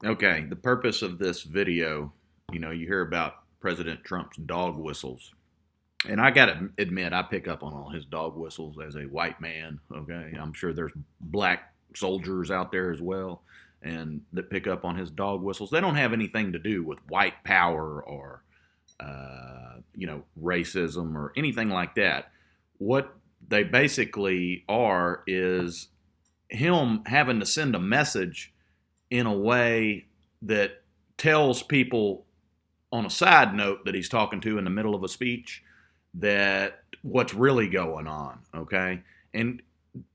Okay, the purpose of this video, you hear about President Trump's dog whistles. And I got to admit, I pick up on all his dog whistles as a white man. Okay, I'm sure there's black soldiers out there as well, and that pick up on his dog whistles. They don't have anything to do with white power or, racism or anything like that. What they basically are is him having to send a message in a way that tells people on a side note that he's talking to in the middle of a speech that what's really going on, okay? And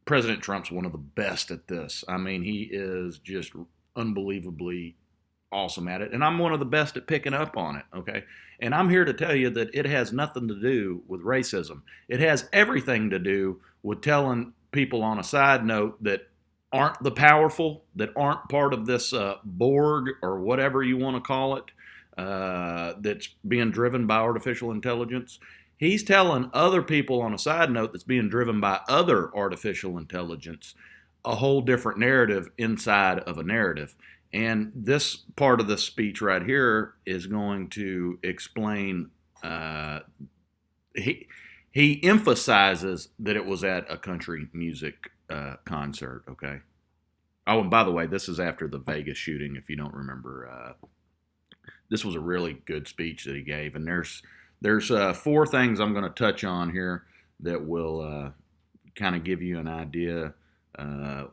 President Trump's one of the best at this. I mean, he is just unbelievably awesome at it, and I'm one of the best at picking up on it, okay? And I'm here to tell you that it has nothing to do with racism. It has everything to do with telling people on a side note that aren't the powerful, that aren't part of this Borg or whatever you want to call it, that's being driven by artificial intelligence. He's telling other people on a side note that's being driven by other artificial intelligence a whole different narrative inside of a narrative. And this part of the speech right here is going to explain. He he emphasizes that it was at a country music concert. Okay. Oh, and by the way, this is after the Vegas shooting. If you don't remember, this was a really good speech that he gave. And there's four things I'm going to touch on here that will kind of give you an idea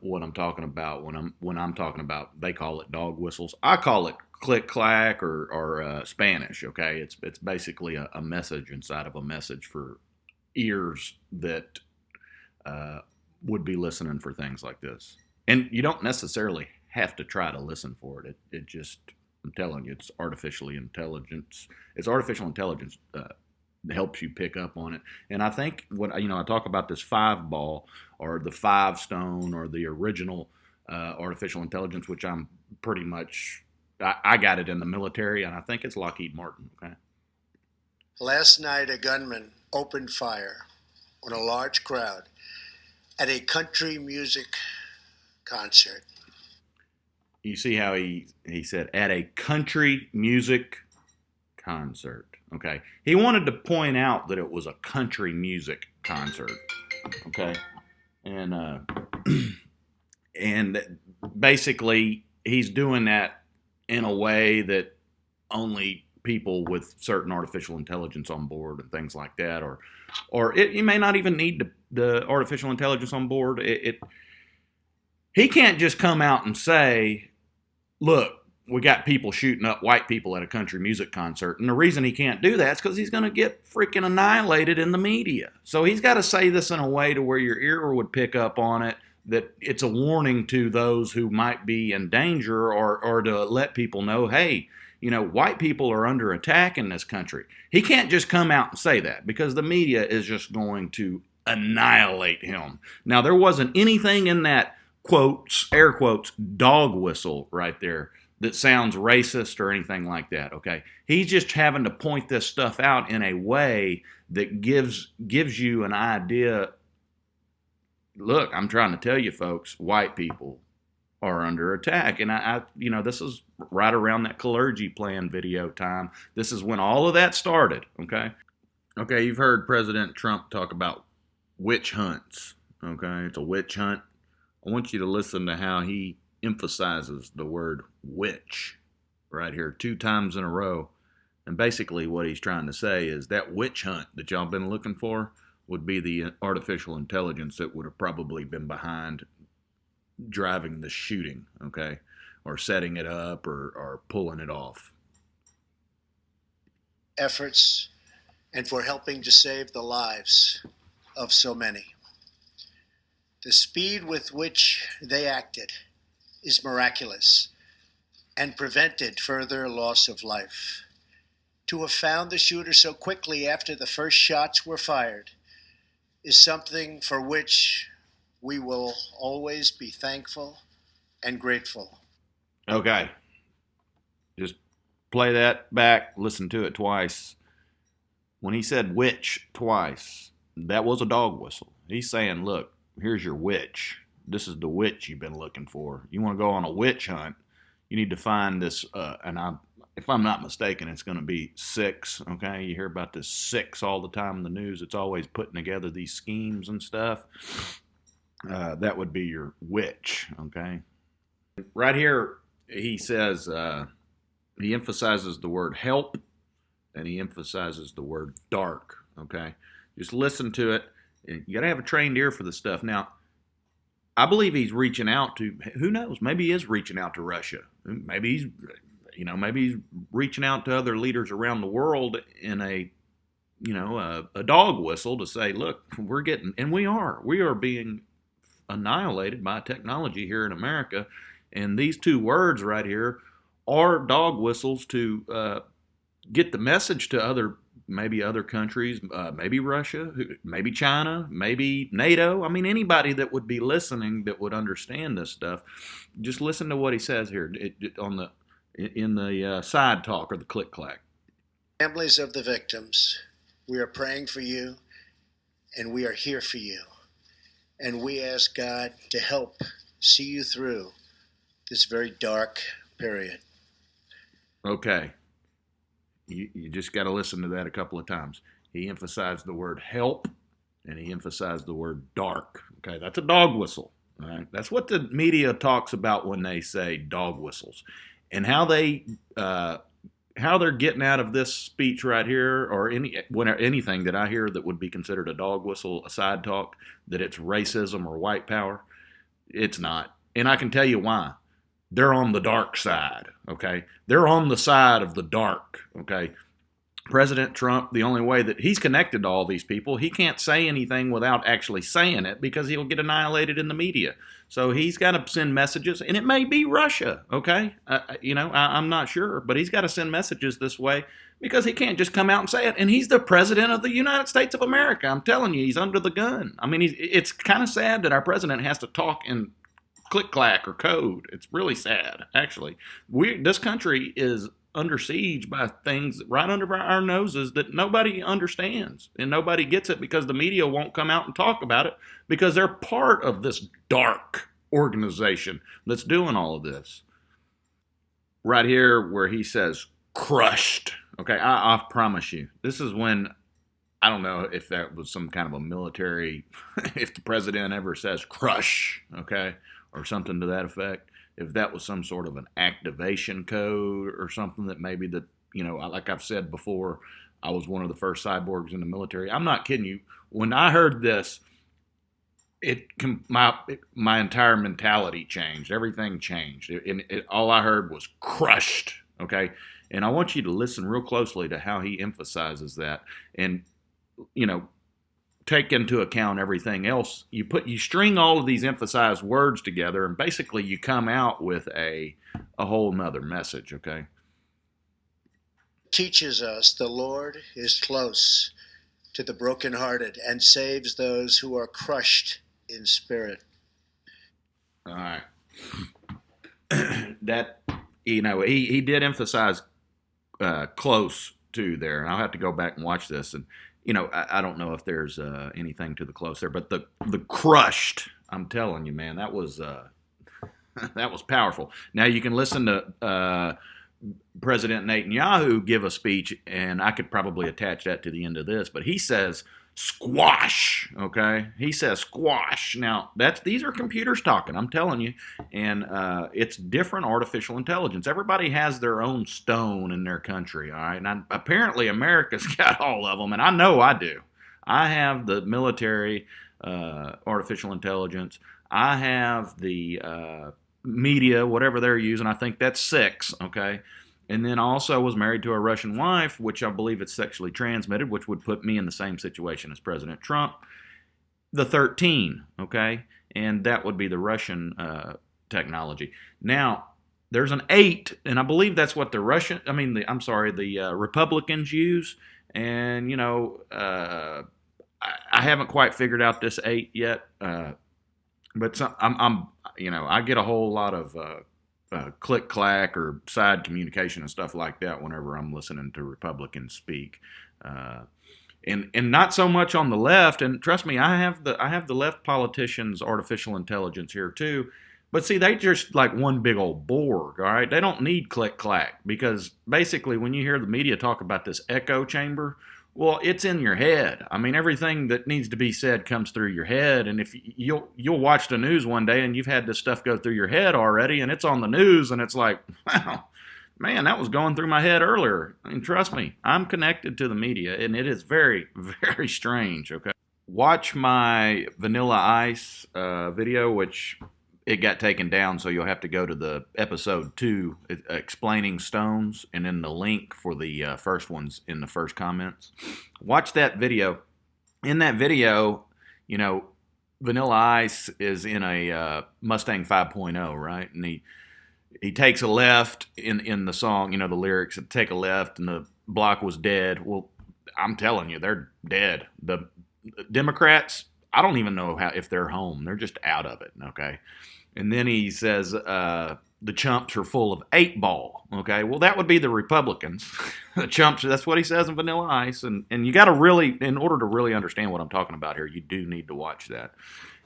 what I'm talking about when I'm talking about. They call it dog whistles. I call it click clack or Spanish. Okay, it's basically a message inside of a message for ears that would be listening for things like this. And you don't necessarily have to try to listen for it. It just, I'm telling you, it's artificially intelligence. It's artificial intelligence that helps you pick up on it. And I think what I talk about this five ball or the five stone or the original artificial intelligence, which I'm pretty much I got it in the military, and I think it's Lockheed Martin. Okay. Last night, a gunman opened fire on a large crowd at a country music concert. You see how he said at a country music concert. Okay. He wanted to point out that it was a country music concert. Okay. And and basically he's doing that in a way that only people with certain artificial intelligence on board and things like that, you may not even need the artificial intelligence on board. He can't just come out and say, look, we got people shooting up white people at a country music concert. And the reason he can't do that is because he's going to get freaking annihilated in the media. So he's got to say this in a way to where your ear would pick up on it, that it's a warning to those who might be in danger, or to let people know, hey, white people are under attack in this country. He can't just come out and say that because the media is just going to annihilate him. Now, there wasn't anything in that quotes, air quotes, dog whistle right there that sounds racist or anything like that, okay? He's just having to point this stuff out in a way that gives you an idea. Look, I'm trying to tell you folks, white people are under attack. And this is right around that clergy plan video time. This is when all of that started, okay? Okay, you've heard President Trump talk about witch hunts, okay? It's a witch hunt. I want you to listen to how he emphasizes the word witch right here 2 times in a row. And basically what he's trying to say is that witch hunt that y'all been looking for would be the artificial intelligence that would have probably been behind driving the shooting, okay? Or setting it up or pulling it off. Efforts and for helping to save the lives of so many. The speed with which they acted is miraculous and prevented further loss of life. To have found the shooter so quickly after the first shots were fired is something for which we will always be thankful and grateful. Okay. Just play that back, listen to it twice. When he said witch twice, that was a dog whistle. He's saying, look, here's your witch. This is the witch you've been looking for. You want to go on a witch hunt, you need to find this, if I'm not mistaken, it's going to be six. Okay, you hear about this six all the time in the news. It's always putting together these schemes and stuff. That would be your witch. Okay, right here he says he emphasizes the word help, and he emphasizes the word dark. Okay, just listen to it. You got to have a trained ear for this stuff. Now, I believe he's reaching out to, who knows, maybe he is reaching out to Russia. Maybe he's reaching out to other leaders around the world in a dog whistle to say, look, we are being annihilated by technology here in America. And these two words right here are dog whistles to get the message to maybe other countries, maybe Russia, maybe China, maybe NATO. I mean, anybody that would be listening that would understand this stuff. Just listen to what he says here in the side talk or the click clack. Families of the victims, we are praying for you, and we are here for you. And we ask God to help see you through this very dark period. Okay. You just got to listen to that a couple of times. He emphasized the word help, and he emphasized the word dark. Okay, that's a dog whistle. All right, that's what the media talks about when they say dog whistles, and how they're getting out of this speech right here, or anything that I hear that would be considered a dog whistle, a side talk, that it's racism or white power. It's not, and I can tell you why. They're on the dark side, okay? They're on the side of the dark, okay? President Trump, the only way that he's connected to all these people, he can't say anything without actually saying it because he'll get annihilated in the media. So he's got to send messages, and it may be Russia, okay? I'm not sure, but he's got to send messages this way because he can't just come out and say it. And he's the president of the United States of America. I'm telling you, he's under the gun. I mean, it's kind of sad that our president has to talk in click clack or code. It's really sad, actually. This country is under siege by things right under our noses that nobody understands, and nobody gets it because the media won't come out and talk about it because they're part of this dark organization that's doing all of this. Right here where he says crushed. Okay, I promise you, this is when, I don't know if that was some kind of a military, if the president ever says crush, okay, or something to that effect, if that was some sort of an activation code or something that maybe that, like I've said before, I was one of the first cyborgs in the military. I'm not kidding you. When I heard this, my entire mentality changed. Everything changed. All I heard was crushed, okay? And I want you to listen real closely to how he emphasizes that. And, take into account everything else. You string all of these emphasized words together, and basically you come out with a whole nother message, okay? Teaches us the Lord is close to the brokenhearted and saves those who are crushed in spirit. All right. That, he did emphasize close to there, and I'll have to go back and watch this, and I don't know if there's anything to the close there, but the crushed, I'm telling you, man, that was that was powerful. Now you can listen to President Netanyahu give a speech, and I could probably attach that to the end of this, but he says squash, okay? He says squash. Now, these are computers talking, I'm telling you, and it's different artificial intelligence. Everybody has their own stone in their country, all right? And apparently America's got all of them, and I know I do. I have the military artificial intelligence. I have the media, whatever they're using. I think that's 6, okay? And then also was married to a Russian wife, which I believe it's sexually transmitted, which would put me in the same situation as President Trump. The 13, okay? And that would be the Russian technology. Now, there's an 8, and I believe that's what the Republicans use. And, I haven't quite figured out this 8 yet. But I get a whole lot of click clack or side communication and stuff like that whenever I'm listening to Republicans speak, and not so much on the left. And trust me, I have the left politicians' artificial intelligence here too, But see, they just like one big old Borg, all right? They don't need click clack because basically, when you hear the media talk about this echo chamber, well, it's in your head. I mean, everything that needs to be said comes through your head, and if you'll watch the news one day and you've had this stuff go through your head already, and it's on the news, and it's like, wow, man, that was going through my head earlier. And trust me, I'm connected to the media, and it is very, very strange. Okay, watch my Vanilla Ice video, which it got taken down, so you'll have to go to the episode 2 explaining stones, and then the link for the first one's in the first comments. Watch that video. In that video, you know, Vanilla Ice is in a Mustang 5.0, right? And he takes a left in the song, you know, the lyrics, take a left and the block was dead. Well, I'm telling you, they're dead. The Democrats, I don't even know if they're home. They're just out of it, okay? And then he says the chumps are full of 8-ball, okay? Well, that would be the Republicans. The chumps, that's what he says in Vanilla Ice. And you got to really, in order to really understand what I'm talking about here, you do need to watch that.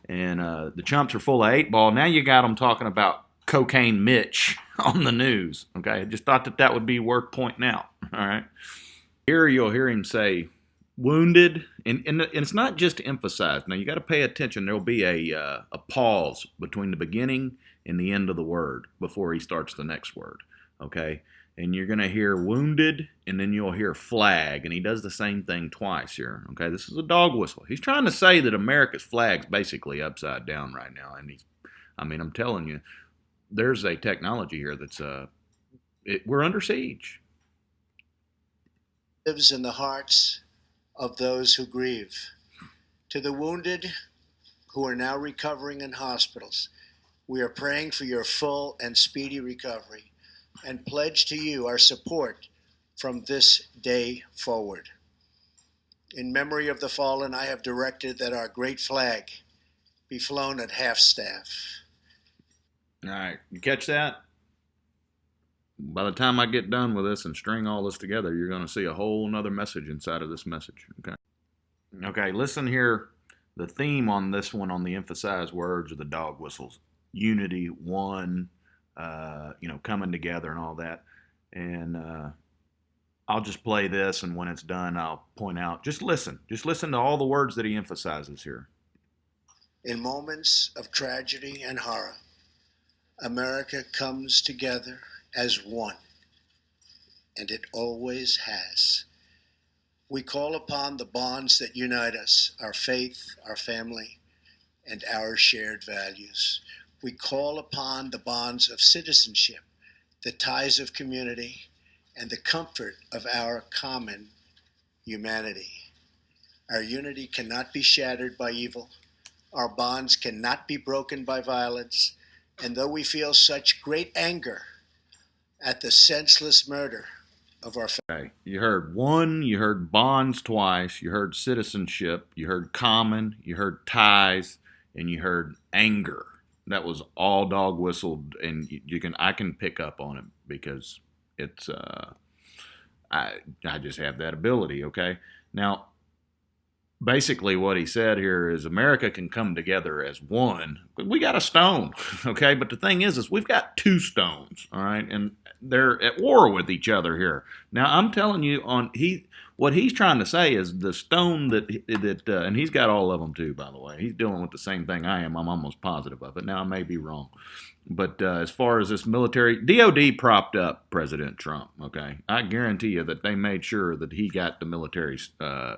And the chumps are full of 8-ball. Now you got them talking about Cocaine Mitch on the news, okay? I just thought that would be worth pointing out, all right? Here you'll hear him say, wounded, and it's not just to emphasize. Now you got to pay attention. There'll be a pause between the beginning and the end of the word before he starts the next word, okay? And you're going to hear wounded, and then you'll hear flag, and he does the same thing twice here, okay? This is a dog whistle. He's trying to say that America's flag's basically upside down right now, and I'm telling you, there's a technology here that's we're under siege. Lives in the hearts of those who grieve. To the wounded who are now recovering in hospitals, we are praying for your full and speedy recovery and pledge to you our support from this day forward. In memory of the fallen, I have directed that our great flag be flown at half-staff. All right, you catch that? By the time I get done with this and string all this together, you're going to see a whole nother message inside of this message. Okay, listen here. The theme on this one, on the emphasized words, are the dog whistles. Unity, one, coming together and all that. And I'll just play this, and when it's done, I'll point out. Just listen. Just listen to all the words that he emphasizes here. In moments of tragedy and horror, America comes together as one, and it always has. We call upon the bonds that unite us, our faith, our family, and our shared values. We call upon the bonds of citizenship, the ties of community, and the comfort of our common humanity. Our unity cannot be shattered by evil. Our bonds cannot be broken by violence. And though we feel such great anger at the senseless murder of our family. Okay. You heard one, you heard bonds twice, you heard citizenship, you heard common, you heard ties, and you heard anger. That was all dog whistled, and I can pick up on it because it's I just have that ability, okay? Now, basically what he said here is America can come together as one. We got a stone, okay? But the thing is we've got 2 stones, all right? And they're at war with each other here. Now, I'm telling you, what he's trying to say is the stone and he's got all of them too, by the way. He's dealing with the same thing I am. I'm almost positive of it. Now, I may be wrong. But as far as this military, DOD propped up President Trump, okay? I guarantee you that they made sure that he got the military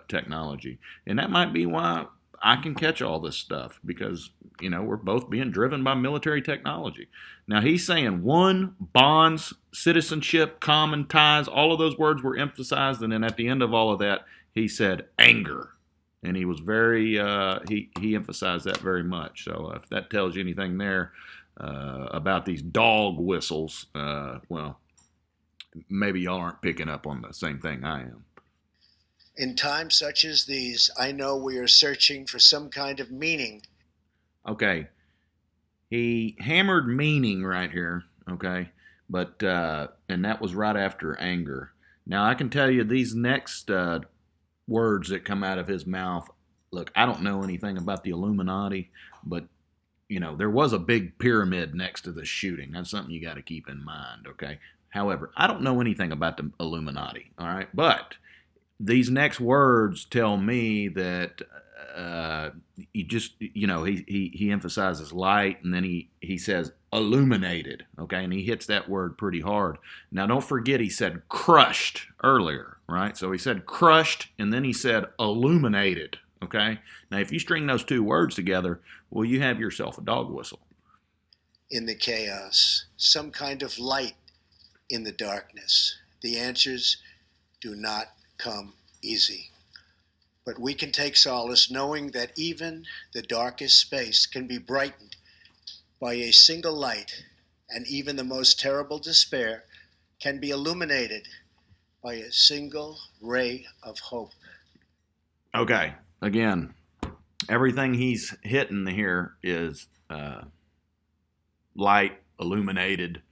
technology. And that might be why I can catch all this stuff, because, we're both being driven by military technology. Now, he's saying one, bonds, citizenship, common ties, all of those words were emphasized. And then at the end of all of that, he said anger. And he was very, he emphasized that very much. So if that tells you anything there, about these dog whistles, well, maybe y'all aren't picking up on the same thing I am. In times such as these, I know we are searching for some kind of meaning. Okay. He hammered meaning right here, okay? But, and that was right after anger. Now, I can tell you these next words that come out of his mouth, look, I don't know anything about the Illuminati, but there was a big pyramid next to the shooting. That's something you got to keep in mind, okay? However, I don't know anything about the Illuminati, all right? But these next words tell me that he just, he emphasizes light, and then he says illuminated, okay? And he hits that word pretty hard. Now, don't forget he said crushed earlier, right? So he said crushed, and then he said illuminated, okay? Now, if you string those two words together, well, you have yourself a dog whistle. In the chaos, some kind of light in the darkness. The answers do not come easy. But we can take solace knowing that even the darkest space can be brightened by a single light, and even the most terrible despair can be illuminated by a single ray of hope. Okay, again, everything he's hitting here is light, illuminated,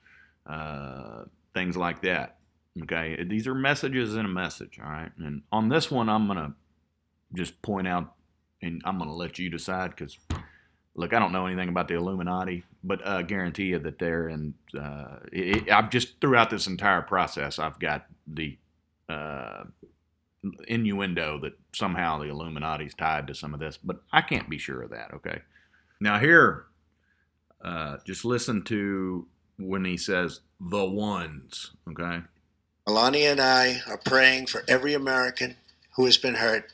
things like that. Okay, these are messages in a message, all right? And on this one, I'm going to just point out, and I'm going to let you decide because, look, I don't know anything about the Illuminati, but I guarantee you that they're in, I've just, throughout this entire process, I've got the innuendo that somehow the Illuminati's tied to some of this, but I can't be sure of that, okay? Now here, just listen to when he says the ones, okay? Melania and I are praying for every American who has been hurt,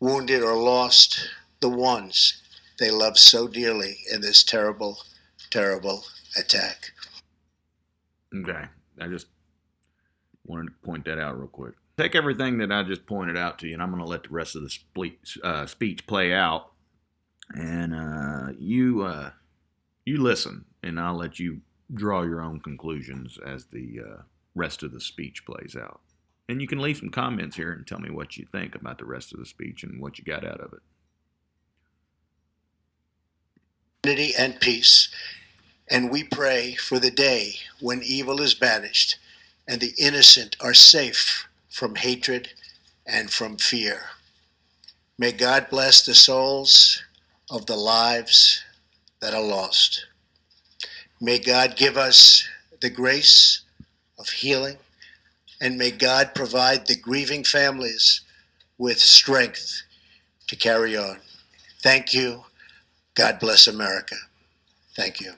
wounded, or lost the ones they love so dearly in this terrible, terrible attack. Okay, I just wanted to point that out real quick. Take everything that I just pointed out to you, and I'm going to let the rest of the speech play out, and you listen, and I'll let you draw your own conclusions as the rest of the speech plays out. And you can leave some comments here and tell me what you think about the rest of the speech and what you got out of it. Unity and peace, and we pray for the day when evil is banished and the innocent are safe from hatred and from fear. May God bless the souls of the lives that are lost. May God give us the grace of healing, and may God provide the grieving families with strength to carry on. Thank you. God bless America. Thank you.